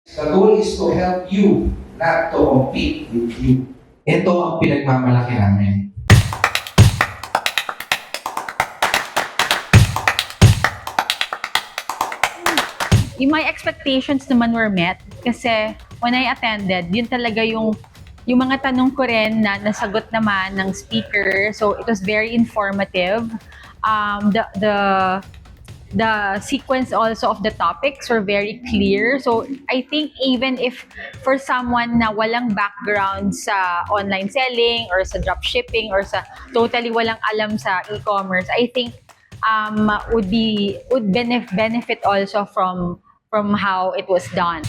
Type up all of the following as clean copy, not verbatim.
The goal is to help you, not to compete with you. Ito ang pinagmamalaki namin. My expectations naman were met kasi when I attended, yun talaga yung mga tanong ko rin na nasagot naman ng speaker. So it was very informative. The sequence also of the topics were very clear. So I think even if for someone na walang background sa online selling or sa dropshipping or sa totally walang alam sa e-commerce, I think would benefit also from how it was done.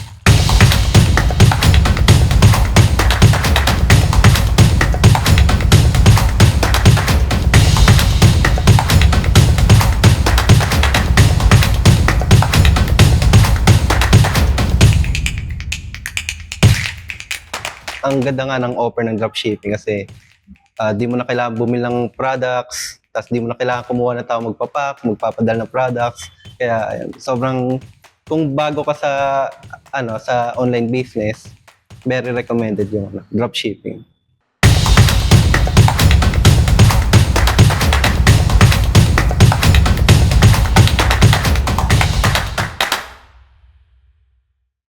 Ang ganda nga ng offer ng dropshipping kasi di mo na kailangan bumili ng products, tapos di mo na kailangan kumuha ng tao magpapack, magpapadala ng products. Kaya ayun, sobrang kung bago ka sa sa online business, very recommended yung dropshipping.